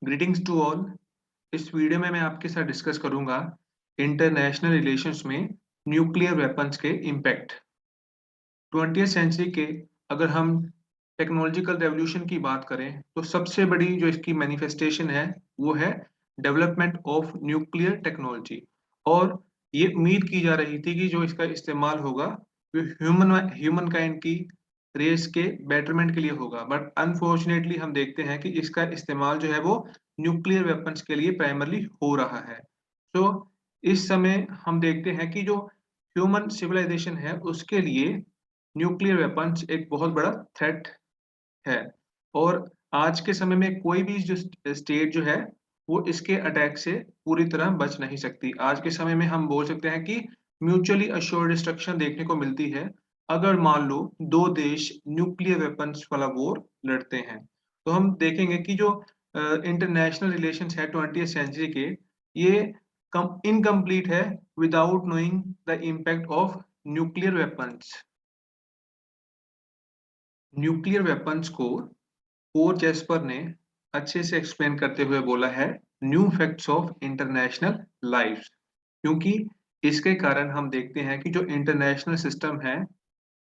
Greetings to all. इस video में मैं आपके साथ डिस्कस करूंगा इंटरनेशनल रिलेशंस में न्यूक्लियर वेपन्स के इम्पैक्ट। 20th सेंचुरी के अगर हम टेक्नोलॉजिकल रेवोल्यूशन की बात करें तो सबसे बड़ी जो इसकी मैनिफेस्टेशन है वो है डेवलपमेंट ऑफ न्यूक्लियर टेक्नोलॉजी। और ये उम्मीद की जा रही थी कि जो इसका इस्तेमाल होगा वो ह्यूमन काइंड की रेस के बेटरमेंट के लिए होगा, बट अनफॉर्चुनेटली हम देखते हैं कि इसका इस्तेमाल जो है वो न्यूक्लियर वेपन्स के लिए प्राइमरली हो रहा है। तो इस समय हम देखते हैं कि जो ह्यूमन सिविलाइजेशन है उसके लिए न्यूक्लियर वेपन्स एक बहुत बड़ा थ्रेट है। और आज के समय में कोई भी जो स्टेट जो है वो इसके अटैक से पूरी तरह बच नहीं सकती। आज के समय में हम बोल सकते हैं कि म्यूचुअली अश्योर्ड डिस्ट्रक्शन देखने को मिलती है अगर मान लो दो देश न्यूक्लियर वेपन्स वाला वॉर लड़ते हैं। तो हम देखेंगे कि जो इंटरनेशनल रिलेशंस है 20th सेंचुरी के, ये इनकम्प्लीट है without knowing the impact of nuclear weapons. Nuclear weapons को कोर जैस्पर ने अच्छे से एक्सप्लेन करते हुए बोला है new facts of international life. क्योंकि इसके कारण हम देखते हैं कि जो इंटरनेशनल सिस्टम है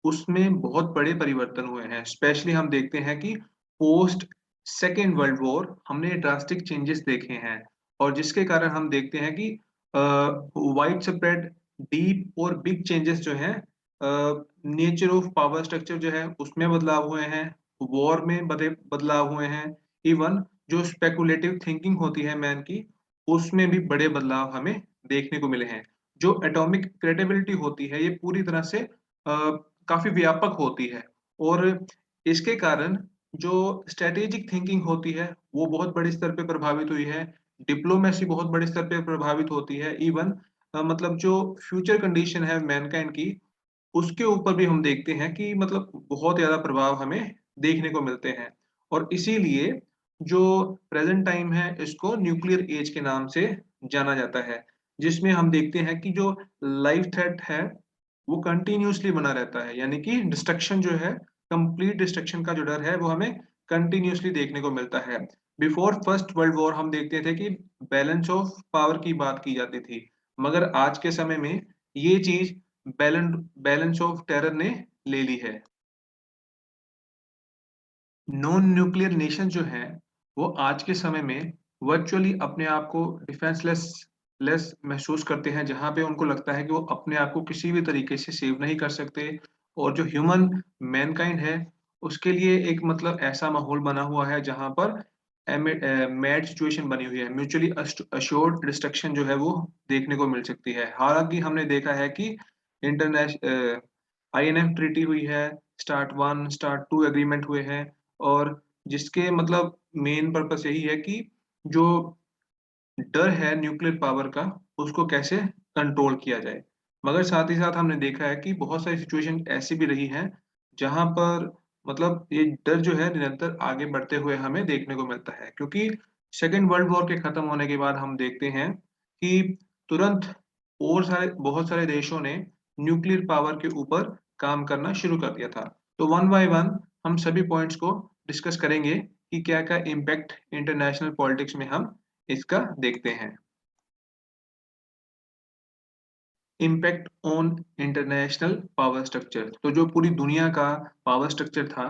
उसमें बहुत बड़े परिवर्तन हुए हैं। स्पेशली हम देखते हैं कि पोस्ट सेकेंड वर्ल्ड वॉर हमने ड्रास्टिक चेंजेस देखे हैं, और जिसके कारण हम देखते हैं कि वाइड स्प्रेड डीप और बिग चेंजेस जो हैं, नेचर ऑफ पावर स्ट्रक्चर जो है उसमें बदलाव हुए हैं, वॉर में बदलाव हुए हैं। इवन जो स्पेकुलेटिव थिंकिंग होती है मैन की, उसमें भी बड़े बदलाव हमें देखने को मिले हैं। जो एटॉमिक क्रेडिबिलिटी होती है ये पूरी तरह से काफी व्यापक होती है। और इसके कारण जो स्ट्रेटेजिक थिंकिंग होती है वो बहुत बड़े स्तर पे प्रभावित हुई है। डिप्लोमेसी बहुत बड़े स्तर पे प्रभावित होती है। इवन मतलब जो फ्यूचर कंडीशन है मैनकाइंड की, उसके ऊपर भी हम देखते हैं कि मतलब बहुत ज्यादा प्रभाव हमें देखने को मिलते हैं। और इसीलिए जो प्रेजेंट टाइम है इसको न्यूक्लियर एज के नाम से जाना जाता है, जिसमें हम देखते हैं कि जो लाइफ थ्रेट है वो कंटिन्यूअसली बना रहता है। यानी कि डिस्ट्रक्शन जो है, कंप्लीट डिस्ट्रक्शन का जो डर है वो हमें कंटिन्यूअसली देखने को मिलता है। बिफोर फर्स्ट वर्ल्ड वॉर हम देखते थे कि बैलेंस ऑफ पावर की बात की जाती थी, मगर आज के समय में ये चीज बैलेंस ऑफ टेरर ने ले ली है। नॉन न्यूक्लियर नेशन जो हैं वो आज के समय में वर्चुअली अपने आप को डिफेंसलेस लेस महसूस करते हैं, जहां पे उनको लगता है कि वो अपने आप को किसी भी तरीके से सेव नहीं कर सकते। और जो ह्यूमन मैनकाइंड है उसके लिए एक मतलब ऐसा माहौल बना हुआ है जहां पर मैड सिचुएशन बनी हुई है। म्यूचुअली अश्योर्ड डिस्ट्रक्शन जो है वो देखने को मिल सकती है। हालांकि हमने देखा है कि इंटरनेशनल आईएनएफ ट्रीटी हुई है, START one START two agreement हुए हैं, और जिसके मतलब मेन पर्पस यही है कि जो डर है न्यूक्लियर पावर का उसको कैसे कंट्रोल किया जाए। मगर साथ ही साथ हमने देखा है कि बहुत सारी सिचुएशन ऐसी भी रही हैं जहां पर मतलब ये डर जो है निरंतर आगे बढ़ते हुए हमें देखने को मिलता है। क्योंकि सेकेंड वर्ल्ड वॉर के खत्म होने के बाद हम देखते हैं कि तुरंत और सारे बहुत सारे देशों ने न्यूक्लियर पावर के ऊपर काम करना शुरू कर दिया था। तो वन बाय वन हम सभी पॉइंट्स को डिस्कस करेंगे कि क्या क्या इम्पैक्ट इंटरनेशनल पॉलिटिक्स में हम इसका देखते हैं। Impact on international power structure. तो जो पूरी दुनिया का पावर स्ट्रक्चर था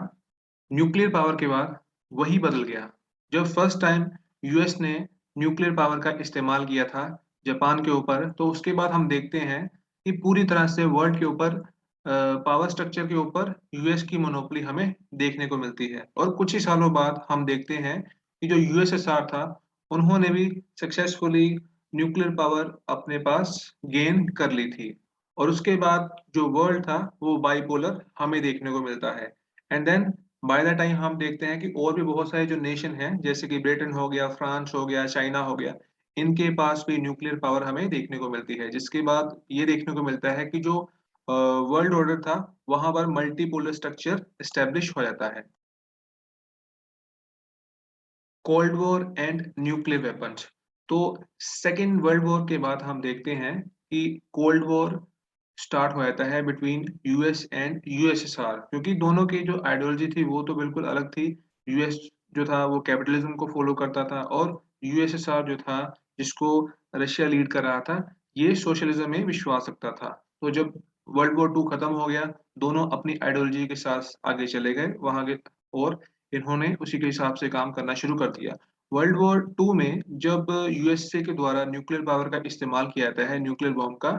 न्यूक्लियर पावर के बाद वही बदल गया। जब फर्स्ट टाइम यूएस ने न्यूक्लियर पावर का इस्तेमाल किया था जापान के ऊपर, तो उसके बाद हम देखते हैं कि पूरी तरह से वर्ल्ड के ऊपर पावर स्ट्रक्चर के ऊपर यूएस की मोनोपोली हमें देखने को मिलती है। और कुछ ही सालों बाद हम देखते हैं कि जो यूएसएसआर था उन्होंने भी सक्सेसफुली न्यूक्लियर पावर अपने पास गेन कर ली थी। और उसके बाद जो वर्ल्ड था वो बाइपोलर हमें देखने को मिलता है। And then by the time हम देखते हैं कि और भी बहुत सारे जो नेशन हैं जैसे कि ब्रिटेन हो गया, फ्रांस हो गया, चाइना हो गया, इनके पास भी न्यूक्लियर पावर हमें देखने को मिलती है। जिसके बाद ये देखने को मिलता है कि जो वर्ल्ड ऑर्डर था वहां पर मल्टीपोलर स्ट्रक्चर एस्टेब्लिश हो जाता है। Cold war and nuclear weapons. तो सेकेंड वर्ल्ड वॉर के बाद हम देखते हैं कि कोल्ड वॉर स्टार्ट हो जाता है बिटवीन यूएस एंड यूएसएसआर, क्योंकि दोनों की जो आइडियोलॉजी थी वो तो बिल्कुल अलग थी। यूएस जो था वो कैपिटलिज्म को फॉलो करता था और यूएसएसआर जो था जिसको रशिया लीड कर रहा था, ये सोशलिज्म में विश्वास रखता था। तो जब वर्ल्ड वॉर 2 खत्म हो गया, दोनों अपनी आइडियोलॉजी के साथ आगे चले गए वहां के, और इन्होंने उसी के हिसाब से काम करना शुरू कर दिया। वर्ल्ड वॉर 2 में जब यूएसए के द्वारा न्यूक्लियर पावर का इस्तेमाल किया जाता है, न्यूक्लियर बॉम्ब का,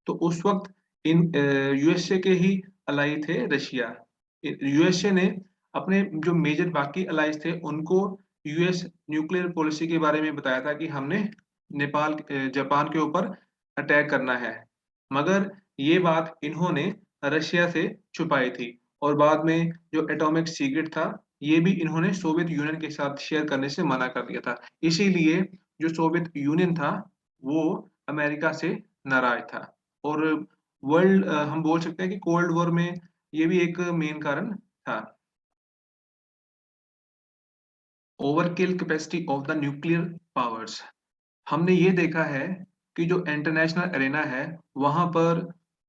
तो उस वक्त इन यूएसए के ही अलाई थे रशिया। यूएसए ने अपने जो मेजर बाकी अलाइज थे उनको यूएस न्यूक्लियर पॉलिसी के बारे में बताया था कि हमने जापान के ऊपर अटैक करना है, मगर ये बात इन्होंने रशिया से छुपाई थी। और बाद में जो एटॉमिक सीक्रेट था, ये भी इन्होंने सोवियत यूनियन के साथ शेयर करने से मना कर दिया था। इसीलिए जो सोवियत यूनियन था वो अमेरिका से नाराज था। और हम बोल सकते हैं कि कोल्ड वॉर में ये भी एक मेन कारण था। Overkill capacity of the nuclear powers, हमने ये देखा है कि जो इंटरनेशनल एरेना है वहां पर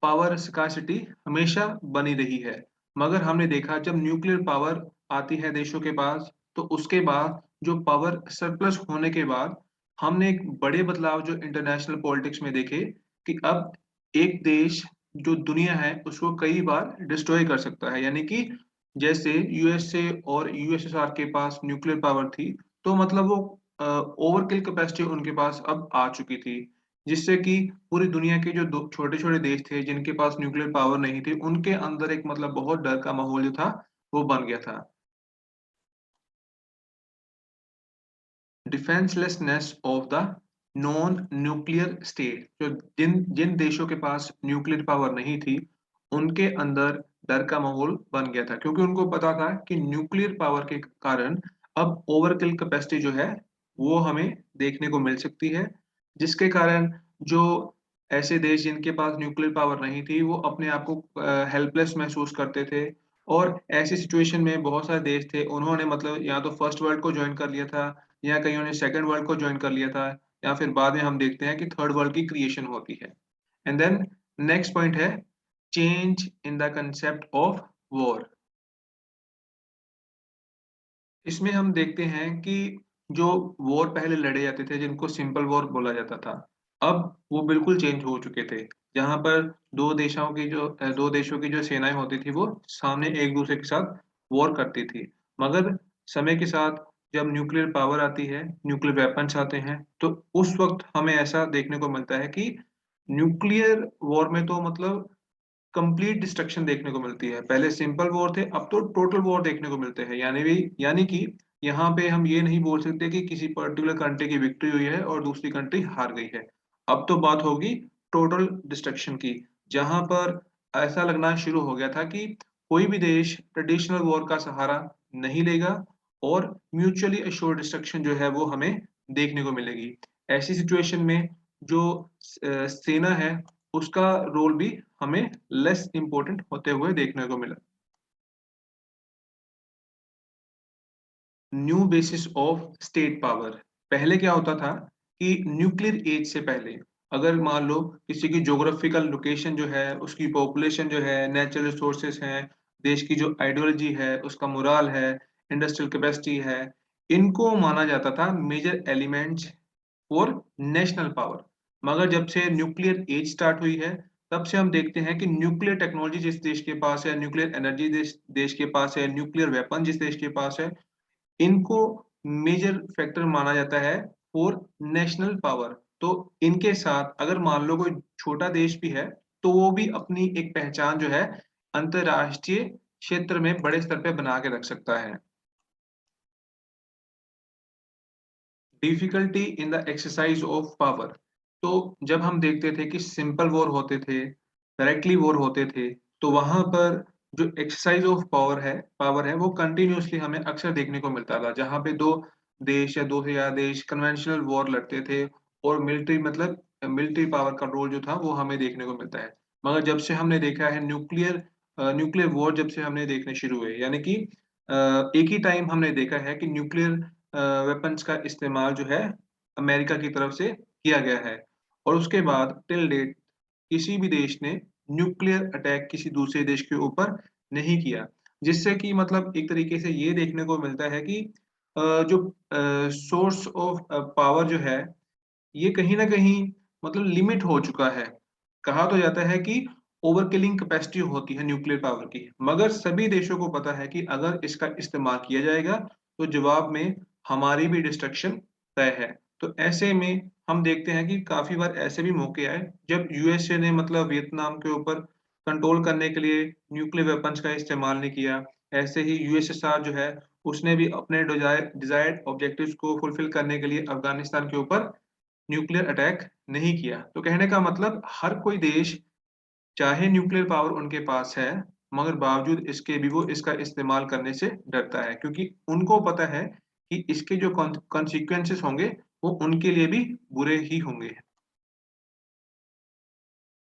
पावर स्कार्सिटी हमेशा बनी रही है, मगर हमने देखा जब न्यूक्लियर पावर आती है देशों के पास, तो उसके बाद जो पावर सरप्लस होने के बाद हमने एक बड़े बदलाव जो इंटरनेशनल पॉलिटिक्स में देखे कि अब एक देश जो दुनिया है उसको कई बार डिस्ट्रॉय कर सकता है। यानी कि जैसे यूएसए और यूएसएसआर के पास न्यूक्लियर पावर थी, तो मतलब वो ओवरकिल कैपेसिटी उनके पास अब आ चुकी थी, जिससे कि पूरी दुनिया के जो दो छोटे छोटे देश थे जिनके पास न्यूक्लियर पावर नहीं थी, उनके अंदर एक मतलब बहुत डर का माहौल जो था वो बन गया था। Defencelessness of the non nuclear state, जो जिन जिन देशों के पास न्यूक्लियर पावर नहीं थी उनके अंदर डर का माहौल बन गया था, क्योंकि उनको पता था कि न्यूक्लियर पावर के कारण अब ओवरकिल कैपेसिटी जो है वो हमें देखने को मिल सकती है, जिसके कारण जो ऐसे देश जिनके पास न्यूक्लियर पावर नहीं थी वो अपने आप को हेल्पलेस महसूस करते थे। और ऐसी सिचुएशन में बहुत सारे देश थे, उन्होंने मतलब या तो फर्स्ट वर्ल्ड को ज्वाइन कर लिया था, या कईयों ने सेकंड वर्ल्ड को ज्वाइन कर लिया था, या फिर बाद में हम देखते हैं कि थर्ड वर्ल्ड की क्रिएशन होती है। एंड देन नेक्स्ट पॉइंट है change in the concept of war. इसमें हम देखते हैं कि जो वॉर पहले लड़े जाते थे जिनको सिंपल वॉर बोला जाता था, अब वो बिल्कुल चेंज हो चुके थे, जहां पर दो देशों की जो सेनाएं होती थी वो सामने एक दूसरे के साथ वॉर करती थी। मगर समय के साथ जब न्यूक्लियर पावर आती है, न्यूक्लियर वेपन्स आते हैं, तो उस वक्त हमें ऐसा देखने को मिलता है कि न्यूक्लियर वॉर में तो मतलब कंप्लीट डिस्ट्रक्शन देखने को मिलती है। पहले सिंपल वॉर थे, अब तो टोटल वॉर देखने को मिलते हैं। यानी कि यहाँ पे हम ये नहीं बोल सकते कि किसी पर्टिकुलर कंट्री की विक्ट्री हुई है और दूसरी कंट्री हार गई है। अब तो बात होगी टोटल डिस्ट्रक्शन की, जहां पर ऐसा लगना शुरू हो गया था कि कोई भी देश ट्रेडिशनल वॉर का सहारा नहीं लेगा और म्यूचुअली एश्योर्ड डिस्ट्रक्शन जो है वो हमें देखने को मिलेगी। ऐसी सिचुएशन में जो सेना है उसका रोल भी हमें लेस इम्पोर्टेंट होते हुए देखने को मिला। New basis of state power, पहले क्या होता था कि न्यूक्लियर एज से पहले अगर मान लो किसी की ज्योग्राफिकल लोकेशन जो है, उसकी पॉपुलेशन जो है, नेचुरल रिसोर्सेस हैं, देश की जो आइडियोलॉजी है, उसका मोराल है, इंडस्ट्रियल कैपेसिटी है, इनको माना जाता था मेजर एलिमेंट्स और नेशनल पावर। मगर जब से न्यूक्लियर एज स्टार्ट हुई है, तब से हम देखते हैं कि न्यूक्लियर टेक्नोलॉजी जिस देश के पास है, न्यूक्लियर एनर्जी देश के पास है, न्यूक्लियर वेपन जिस देश के पास है, इनको मेजर फैक्टर माना जाता है फॉर नेशनल पावर। तो इनके साथ अगर मान लो कोई छोटा देश भी है, तो वो भी अपनी एक पहचान जो है अंतरराष्ट्रीय क्षेत्र में बड़े स्तर पे बना के रख सकता है। Difficulty in the exercise of power, तो जब हम देखते थे कि सिंपल वॉर होते थे, डायरेक्टली वॉर होते थे, तो वहां पर जो एक्सरसाइज ऑफ पावर है वो कंटिन्यूअसली हमें अक्सर देखने को मिलता था, जहां पे दो देश या दो से ज्यादा देश कन्वेंशनल वॉर लड़ते थे और मिलिट्री पावर का रोल जो था वो हमें देखने को मिलता है। मगर जब से हमने देखा है न्यूक्लियर वॉर जब से हमने देखने शुरू हुए, यानी कि एक ही टाइम हमने देखा है कि न्यूक्लियर वेपन्स का इस्तेमाल जो है अमेरिका की तरफ से किया गया है, और उसके बाद टिल डेट किसी भी देश ने न्यूक्लियर अटैक किसी दूसरे देश के ऊपर नहीं किया, जिससे कि मतलब एक तरीके से ये देखने को मिलता है कि जो सोर्स ऑफ पावर जो है ये कहीं न कहीं मतलब लिमिट हो चुका है। कहा तो जाता है कि ओवरकिलिंग कैपेसिटी होती है न्यूक्लियर पावर की, मगर सभी देशों को पता है कि अगर इसका इस्तेमाल किया जाएगा, तो जवाब में हमारी भी डिस्ट्रक्शन तय है। तो ऐसे में हम देखते हैं कि काफ़ी बार ऐसे भी मौके आए, जब यूएसए ने मतलब वियतनाम के ऊपर कंट्रोल करने के लिए न्यूक्लियर वेपन्स का इस्तेमाल नहीं किया। ऐसे ही यूएसएसआर जो है, उसने भी अपने डिज़ायर्ड ऑब्जेक्टिव्स को फुलफिल करने के लिए अफ़गानिस्तान के ऊपर न्यूक्लियर अटैक नहीं किया। तो कहने का मतलब हर कोई देश चाहे न्यूक्लियर पावर उनके पास है, मगर बावजूद इसके भी वो इसका इस्तेमाल करने से डरता है क्योंकि उनको पता है कि इसके जो कॉन्सिक्वेंसेस होंगे, वो उनके लिए भी बुरे ही होंगे।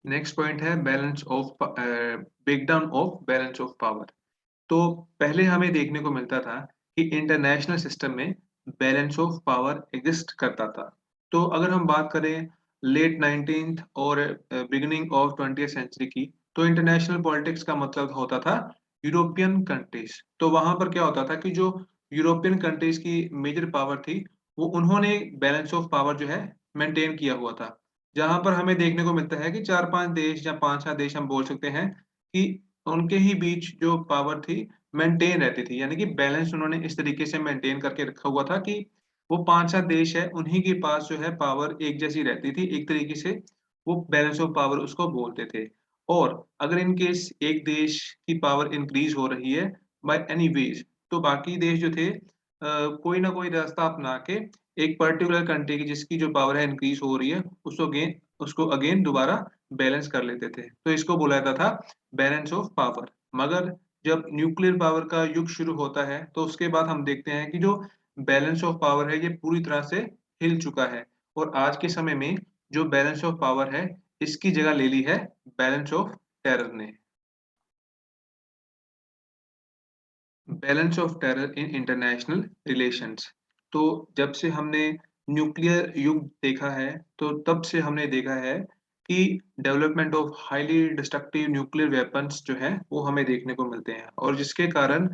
नेक्स्ट पॉइंट है breakdown of balance of power. तो पहले हमें देखने को मिलता था कि इंटरनेशनल सिस्टम में बैलेंस ऑफ पावर एग्जिस्ट करता था। तो अगर हम बात करें लेट 19th और बिगिनिंग ऑफ 20th सेंचुरी की, तो इंटरनेशनल पॉलिटिक्स का मतलब होता था यूरोपियन कंट्रीज। तो वहां पर क्या होता था कि जो यूरोपियन कंट्रीज की मेजर पावर थी, वो उन्होंने बैलेंस ऑफ पावर जो है मेंटेन किया हुआ था। जहां पर हमें देखने को मिलता है कि 4-5 देश या 5-6 देश हम बोल सकते हैं कि उनके ही बीच जो पावर थी मेंटेन रहती थी, यानी कि बैलेंस उन्होंने इस तरीके से मेंटेन करके रखा हुआ था कि वो 5-7 देश है, उन्हीं के पास जो है पावर एक जैसी रहती थी, एक तरीके से वो बैलेंस ऑफ पावर उसको बोलते थे। और अगर इन केस एक देश की पावर इंक्रीज हो रही है बाय एनी वेज, तो बाकी देश जो थे कोई ना कोई रास्ता अपना के एक पर्टिकुलर कंट्री की जिसकी जो पावर है इंक्रीज हो रही है, उसको अगेन दोबारा बैलेंस कर लेते थे। तो इसको बोला जाता था बैलेंस ऑफ पावर। मगर जब न्यूक्लियर पावर का युग शुरू होता है, तो उसके बाद हम देखते हैं कि जो बैलेंस ऑफ पावर है, ये पूरी तरह से हिल चुका है और आज के समय में जो बैलेंस ऑफ पावर है, इसकी जगह ले ली है बैलेंस ऑफ टेरर ने। Balance of terror in international relations. तो जब से हमने न्यूक्लियर युग देखा है, तो तब से हमने देखा है कि development of highly destructive nuclear weapons जो है वो हमें देखने को मिलते हैं और जिसके कारण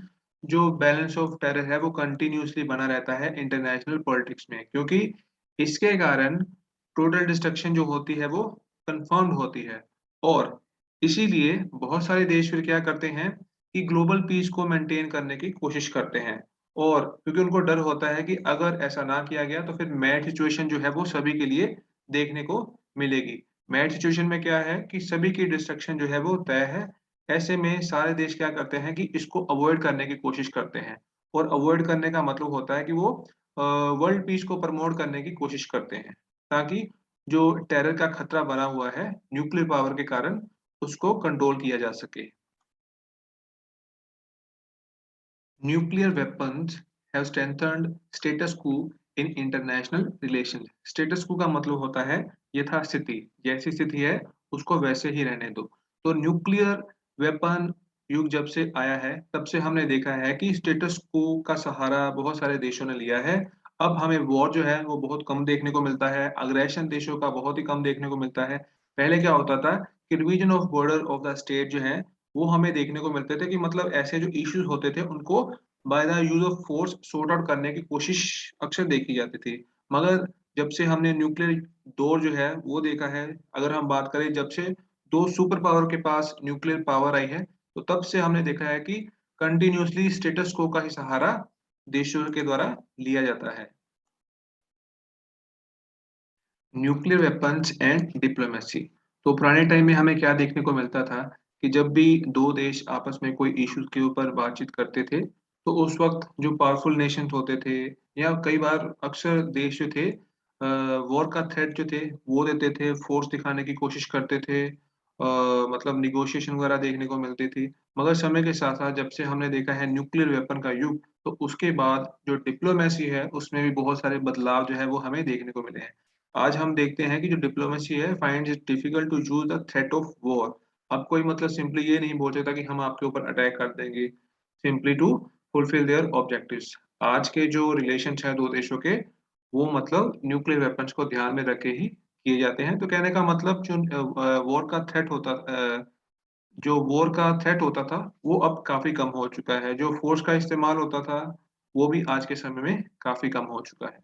जो बैलेंस ऑफ टेरर है वो कंटिन्यूअसली बना रहता है इंटरनेशनल पॉलिटिक्स में, क्योंकि इसके कारण टोटल डिस्ट्रक्शन जो होती है वो कंफर्म्ड होती है। और इसीलिए बहुत सारे देश फिर क्या करते हैं कि ग्लोबल पीस को मेंटेन करने की कोशिश करते हैं। और क्योंकि उनको डर होता है कि अगर ऐसा ना किया गया तो फिर मैच सिचुएशन जो है वो सभी के लिए देखने को मिलेगी। मैच सिचुएशन में क्या है कि सभी की डिस्ट्रक्शन जो है वो तय है। ऐसे में सारे देश क्या करते हैं कि इसको अवॉइड करने की कोशिश करते हैं और अवॉइड करने का मतलब होता है कि वो वर्ल्ड पीस को प्रमोट करने की कोशिश करते हैं, ताकि जो टेरर का खतरा बना हुआ है न्यूक्लियर पावर के कारण, उसको कंट्रोल किया जा सके। Nuclear weapons have strengthened status quo in international relations. Status quo का मतलब होता है यथास्थिति, जैसी स्थिति है उसको वैसे ही रहने दो। तो न्यूक्लियर वेपन युग जब से आया है, तब से हमने देखा है कि स्टेटस क्वो का सहारा बहुत सारे देशों ने लिया है। अब हमें वॉर जो है वो बहुत कम देखने को मिलता है, अग्रेशन देशों का बहुत ही कम देखने को मिलता है। पहले क्या होता था कि division of border of the state जो है वो हमें देखने को मिलते थे कि मतलब ऐसे जो इश्यूज होते थे उनको by the use of force sort out करने की कोशिश अक्सर देखी जाती थी। मगर जब से हमने न्यूक्लियर दौर जो है वो देखा है, अगर हम बात करें जब से 2 सुपर पावर के पास न्यूक्लियर पावर आई है, तो तब से हमने देखा है कि कंटिन्यूअसली स्टेटस क्वो का ही सहारा देशों के द्वारा लिया जाता है। Nuclear weapons and diplomacy. तो पुराने टाइम में हमें क्या देखने को मिलता था कि जब भी 2 देश आपस में कोई इश्यूज के ऊपर बातचीत करते थे, तो उस वक़्त जो पावरफुल नेशंस होते थे या कई बार अक्सर देश जो थे वॉर का थ्रेट जो थे वो देते थे, फ़ोर्स दिखाने की कोशिश करते थे। मतलब नेगोशिएशन वगैरह देखने को मिलती थी। मगर समय के साथ-साथ जब से हमने देखा है न्यूक्लियर वेपन का युग, तो उसके बाद जो डिप्लोमेसी है उसमें भी बहुत सारे बदलाव जो है वो हमें देखने को मिले हैं। आज हम देखते हैं कि जो डिप्लोमेसी है finds it difficult to choose the threat of war. अब कोई मतलब सिंपली ये नहीं बोल सकता कि हम आपके ऊपर अटैक कर देंगे, simply to fulfil their objectives. आज के जो रिलेशंस हैं 2 देशों के, वो मतलब न्यूक्लियर वेपन्स को ध्यान में रख के ही किए जाते हैं। तो कहने का मतलब जो वॉर का थ्रेट जो वॉर का थ्रेट होता था, वो अब काफ़ी कम हो चुका है। जो फ़ोर्स का इस्तेमाल होता था, वो भी आज के समय में काफी कम हो चुका है।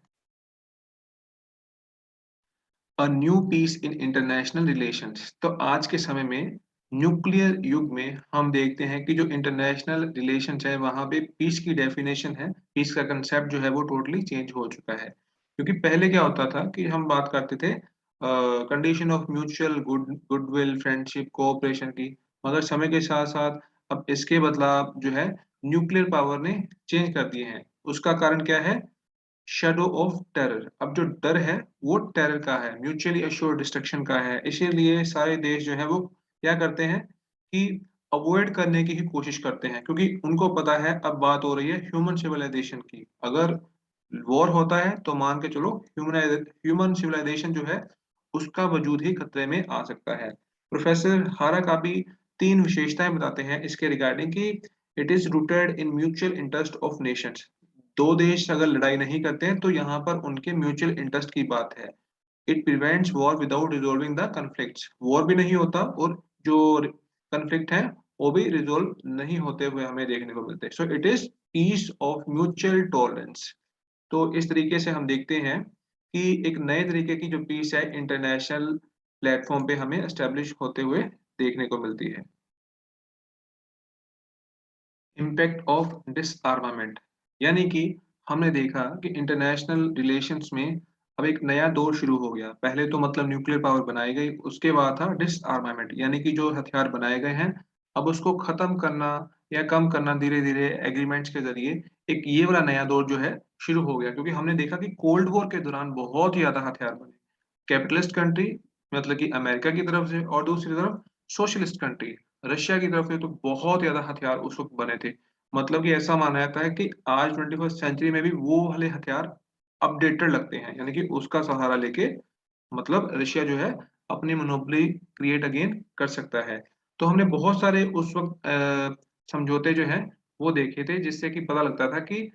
A new peace in international relations. तो आज के समय में न्यूक्लियर युग में हम देखते हैं कि जो इंटरनेशनल रिलेशंस है वहां पे पीस की डेफिनेशन है, पीस का कंसेप्ट जो है वो टोटली चेंज हो चुका है। क्योंकि पहले क्या होता था कि हम बात करते थे condition of mutual goodwill, friendship, cooperation की, मगर समय के साथ साथ अब इसके बदलाव जो है न्यूक्लियर पावर ने चेंज कर दिए हैं। उसका कारण क्या है? Shadow of terror. अब जो डर है वो टेरर का है, म्यूचुअली अश्योर्ड डिस्ट्रक्शन का है। इसीलिए सारे देश जो है वो क्या करते हैं कि अवॉइड करने की ही कोशिश करते हैं, क्योंकि उनको पता है अब बात हो रही है ह्यूमन सिविलाइजेशन की। अगर वॉर होता है तो मान के चलो ह्यूमन सिविलाइजेशन जो है उसका वजूद ही खतरे में आ सकता है। प्रोफेसर हाराकाबी तीन विशेषताएं बताते हैं इसके रिगार्डिंग कि it is rooted in mutual interest of Nations. दो देश अगर लड़ाई नहीं करते हैं तो यहाँ पर उनके म्यूचुअल इंटरेस्ट की बात है। It prevents war without resolving the conflicts. War भी नहीं होता और जो कन्फ्लिक्ट है वो भी रिजोल्व नहीं होते हुए हमें देखने को मिलते हैं। So it is peace of mutual tolerance. तो इस तरीके से हम देखते हैं कि एक नए तरीके की जो पीस है इंटरनेशनल प्लेटफॉर्म पे हमें एस्टेब्लिश होते हुए देखने को मिलती है। इम्पैक्ट ऑफ डिसआर्मामेंट, यानी कि हमने देखा कि इंटरनेशनल रिलेशंस में अब एक नया दौर शुरू हो गया। पहले तो मतलब न्यूक्लियर पावर बनाई गई, उसके बाद था डिसआर्मामेंट, यानी कि जो हथियार बनाए गए हैं अब उसको खत्म करना या कम करना धीरे धीरे एग्रीमेंट्स के जरिए। एक ये वाला नया दौर जो है शुरू हो गया, क्योंकि हमने देखा कि कोल्ड वॉर के दौरान बहुत ही ज्यादा हथियार बने। कैपिटलिस्ट कंट्री मतलब कि अमेरिका की तरफ से, और दूसरी तरफ सोशलिस्ट कंट्री रशिया की तरफ से, तो बहुत ज्यादा हथियार उस वक्त बने थे। मतलब कि ऐसा माना जाता है कि आज 21st सेंचुरी में भी वो वाले हथियार अपडेटेड लगते हैं, यानी कि उसका सहारा लेके मतलब रशिया जो है अपनी मोनोपोली क्रिएट अगेन कर सकता है। तो हमने बहुत सारे उस वक्त समझौते जो हैं वो देखे थे, जिससे कि पता लगता था कि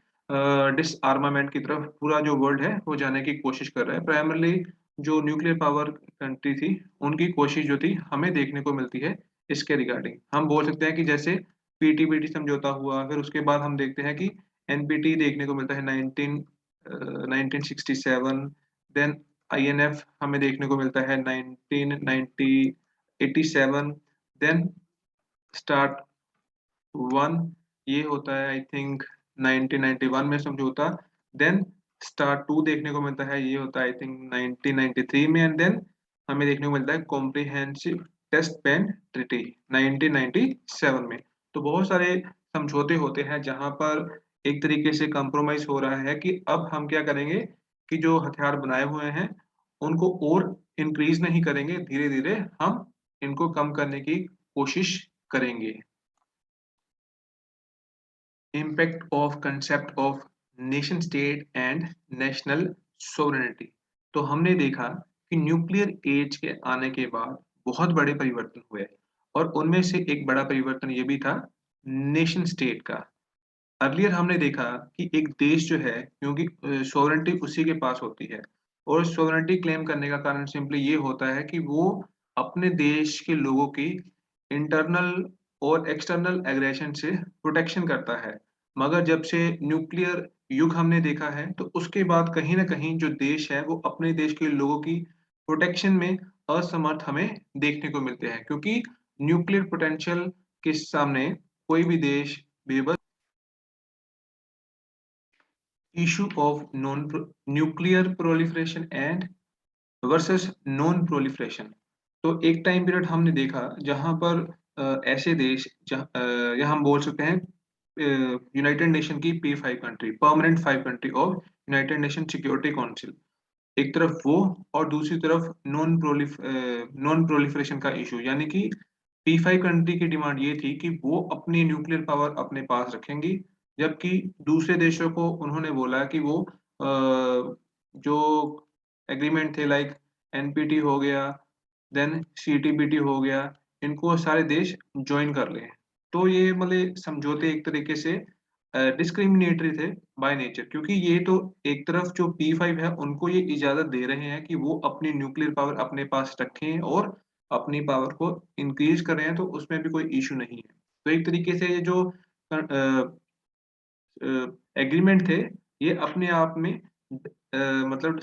डिसआर्मामेंट की तरफ पूरा जो वर्ल्ड है वो जाने की कोशिश कर रहा है। प्राइमरली जो न्यूक्लियर पावर कंट्री थी उनकी कोशिश जो थी हमें देखने को मिलती है। इसके रिगार्डिंग हम बोल सकते हैं कि जैसे पीटीबीटी समझौता हुआ, फिर उसके बाद हम देखते हैं कि एनपीटी देखने को मिलता है 1967। देन आईएनएफ हमें देखने को मिलता है 1987। देन स्टार्ट वन ये होता है आई थिंक 1991 में समझौता। देन स्टार टू देखने को मिलता है, ये होता है आई थिंक 1993 में। एंड देन हमें देखने को मिलता है कॉम्प्रिहेंसिव टेस्ट बैंड ट्रीटी 1997 में। तो बहुत सारे समझौते होते हैं जहां पर एक तरीके से कंप्रोमाइज हो रहा है कि अब हम क्या करेंगे कि जो हथियार बनाए हुए हैं उनको और इंक्रीज नहीं करेंगे, धीरे धीरे हम इनको कम करने की कोशिश करेंगे। Impact of concept of nation state and national sovereignty. तो हमने देखा कि न्यूक्लियर एज के आने के बाद बहुत बड़े परिवर्तन हुए, और उनमें से एक बड़ा परिवर्तन ये भी था नेशन स्टेट का। अर्लियर हमने देखा कि एक देश जो है, क्योंकि सोवरेनिटी उसी के पास होती है, और सोवरेनिटी क्लेम करने का कारण सिंपली ये होता है कि वो अपने देश के लोगों की इंटरनल और एक्सटर्नल एग्रेशन से प्रोटेक्शन करता है। मगर जब से न्यूक्लियर युग हमने देखा है तो उसके बाद कहीं ना कहीं जो देश है वो अपने देश के लोगों की प्रोटेक्शन में असमर्थ हमें देखने को मिलते हैं, क्योंकि न्यूक्लियर पोटेंशियल के सामने कोई भी देश बेबस। Issue of non nuclear proliferation and versus non proliferation. तो एक टाइम पीरियड हमने देखा जहां पर ऐसे देश या हम बोल सकते हैं यूनाइटेड नेशन की P5 country, permanent 5 country of United nation security council, एक तरफ वो और दूसरी तरफ नॉन प्रोलिफरेशन का इशू। यानी कि P5 कंट्री की डिमांड ये थी कि वो अपनी न्यूक्लियर पावर अपने पास रखेंगी, जबकि दूसरे देशों को उन्होंने बोला कि वो जो एग्रीमेंट थे लाइक एनपीटी हो गया, देन सीटीबीटी हो गया, इनको सारे देश ज्वाइन कर ले। तो ये मतलब समझौते एक तरीके से डिस्क्रिमिनेटरी थे बाय नेचर, क्योंकि ये तो एक तरफ जो P5 है उनको ये इजाजत दे रहे हैं कि वो अपनी न्यूक्लियर पावर अपने पास रखें और अपनी पावर को इंक्रीज कर रहे हैं, तो उसमें भी कोई इशू नहीं है। तो एक तरीके से ये जो एग्रीमेंट थे, ये अपने आप में मतलब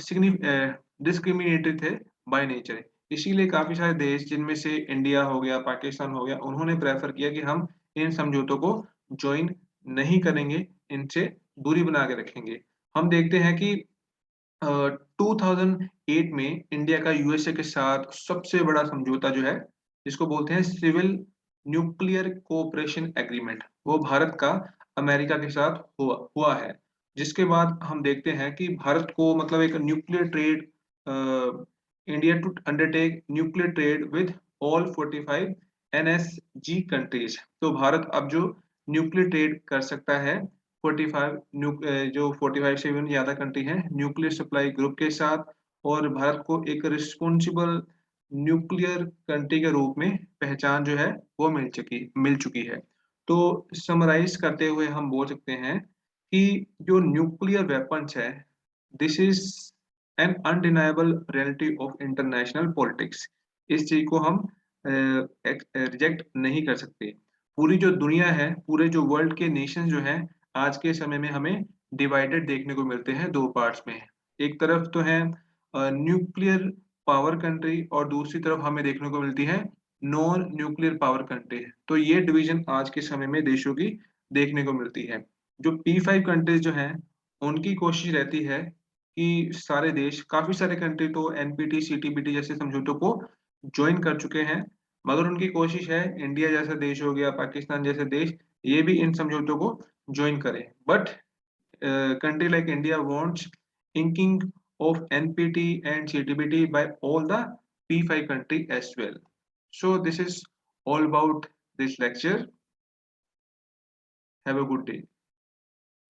डिस्क्रिमिनेटरी थे बाय नेचर। इसीलिए काफी सारे देश, जिनमें से इंडिया हो गया, पाकिस्तान हो गया, उन्होंने प्रेफर किया कि हम इन समझौतों को ज्वाइन नहीं करेंगे, इनसे दूरी बना के रखेंगे। हम देखते हैं कि 2008 में इंडिया का यूएसए के साथ सबसे बड़ा समझौता जो है, जिसको बोलते हैं सिविल न्यूक्लियर कोऑपरेशन एग्रीमेंट, वो भारत का अमेरिका के साथ हुआ हुआ है। जिसके बाद हम देखते हैं कि भारत को मतलब एक nuclear trade, India to undertake nuclear trade with all 45 NSG countries. तो भारत अब जो न्यूक्लियर ट्रेड कर सकता है 45 जो 45 से भी ज्यादा कंट्री हैं न्यूक्लियर सप्लाई ग्रुप के साथ, और भारत को एक रिस्पॉन्सिबल न्यूक्लियर कंट्री के रूप में पहचान जो है वो मिल चुकी है। तो समराइज करते हुए हम बोल सकते हैं कि जो न्यूक्लियर वेपन्स है, this is an undeniable reality of international politics. इस चीज को हम रिजेक्ट नहीं कर सकते। पूरी जो दुनिया है, पूरे जो वर्ल्ड के नेशन जो हैं, आज के समय में हमें डिवाइडेड देखने को मिलते हैं दो पार्ट्स में। एक तरफ तो है न्यूक्लियर पावर कंट्री, और दूसरी तरफ हमें देखने को मिलती है नॉन न्यूक्लियर पावर कंट्री। तो ये डिवीजन आज के समय में देशों की देखने को मिलती है। जो P5 कंट्रीज जो हैं, उनकी कोशिश रहती है कि सारे देश, काफी सारे कंट्री तो एनपीटी सीटीबीटी जैसे समझौतों को ज्वाइन कर चुके हैं, मगर उनकी कोशिश है इंडिया जैसा देश हो गया, पाकिस्तान जैसे देश, ये भी इन समझौतों को ज्वाइन करें। But country like India wants inking of NPT and CTBT by all the P5 country as well. So this is all about this lecture. Have a good day.